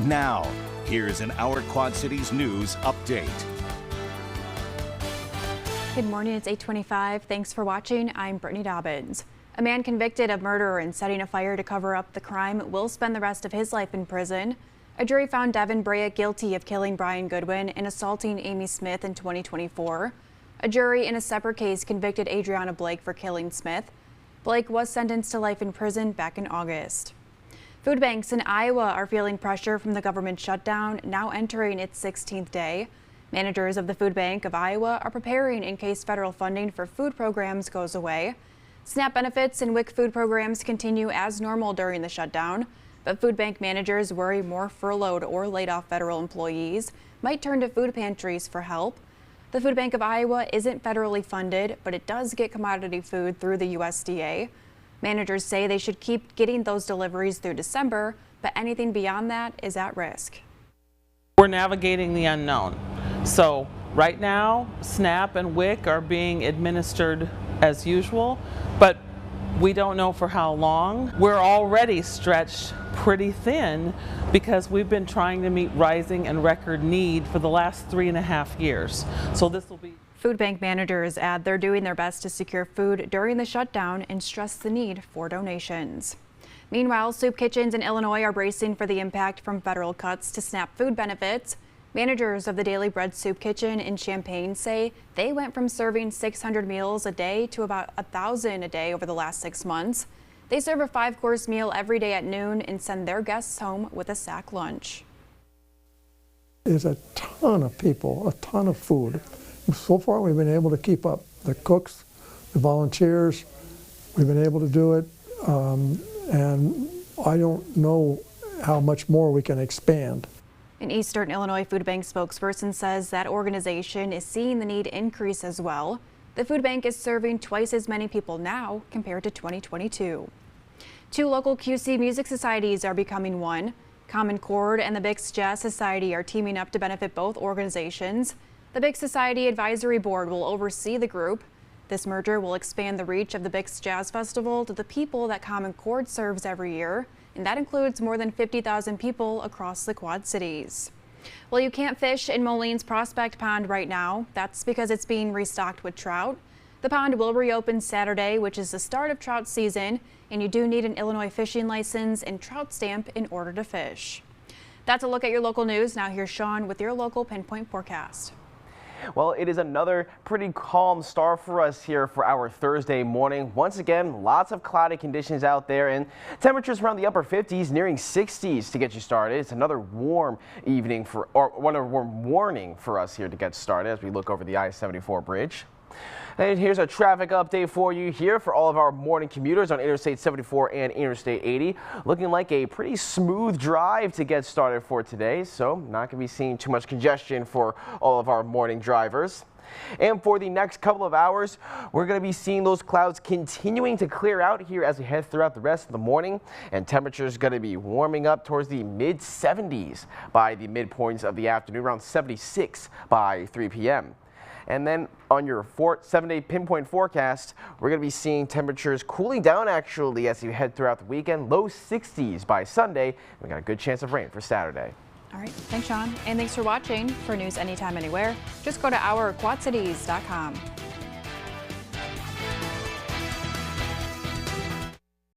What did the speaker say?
Now, here's an Our Quad Cities news update. Good morning, it's 8:25. Thanks for watching. I'm Brittany Dobbins. A man convicted of murder and setting a fire to cover up the crime will spend the rest of his life in prison. A jury found Devin Brea guilty of killing Brian Goodwin and assaulting Amy Smith in 2024. A jury in a separate case convicted Adriana Blake for killing Smith. Blake was sentenced to life in prison back in August. Food banks in Iowa are feeling pressure from the government shutdown, now entering its 16th day. Managers of the Food Bank of Iowa are preparing in case federal funding for food programs goes away. SNAP benefits and WIC food programs continue as normal during the shutdown, but food bank managers worry more furloughed or laid off federal employees might turn to food pantries for help. The Food Bank of Iowa isn't federally funded, but it does get commodity food through the USDA. Managers say they should keep getting those deliveries through December, but anything beyond that is at risk. We're navigating the unknown. So right now, SNAP and WIC are being administered as usual, but we don't know for how long. We're already stretched pretty thin because we've been trying to meet rising and record need for the last 3.5 years. So this will be. Food bank managers add they're doing their best to secure food during the shutdown and stress the need for donations. Meanwhile, soup kitchens in Illinois are bracing for the impact from federal cuts to SNAP food benefits. Managers of the Daily Bread Soup Kitchen in Champaign say they went from serving 600 meals a day to about 1,000 a day over the last 6 months. They serve a 5-course meal every day at noon and send their guests home with a sack lunch. There's a ton of people, a ton of food. So far, we've been able to keep up. The cooks, the volunteers, we've been able to do it, and I don't know how much more we can expand. An Eastern Illinois Food Bank spokesperson says that organization is seeing the need increase as well. The food bank is serving twice as many people now compared to 2022. 2 local QC music societies are becoming one. Common Chord and the Bix Jazz Society are teaming up to benefit both organizations. The Bix Society Advisory Board will oversee the group. This merger will expand the reach of the Bix Jazz Festival to the people that Common Chord serves every year, and that includes more than 50,000 people across the Quad Cities. Well, you can't fish in Moline's Prospect Pond right now. That's because it's being restocked with trout. The pond will reopen Saturday, which is the start of trout season, and you do need an Illinois fishing license and trout stamp in order to fish. That's a look at your local news. Now here's Sean with your local Pinpoint forecast. Well, it is another pretty calm start for us here for our Thursday morning. Once again, lots of cloudy conditions out there and temperatures around the upper 50s, nearing 60s to get you started. It's another warm evening warm morning for us here to get started as we look over the I-74 bridge. And here's a traffic update for you here for all of our morning commuters on Interstate 74 and Interstate 80. Looking like a pretty smooth drive to get started for today, so not going to be seeing too much congestion for all of our morning drivers. And for the next couple of hours, we're going to be seeing those clouds continuing to clear out here as we head throughout the rest of the morning. And temperatures going to be warming up towards the mid-70s by the midpoints of the afternoon, around 76 by 3 p.m. And then on your 7-day pinpoint forecast, we're going to be seeing temperatures cooling down actually as you head throughout the weekend, low 60s by Sunday. We got a good chance of rain for Saturday. All right, thanks, Sean. And thanks for watching. For news anytime, anywhere, just go to ourquadcities.com.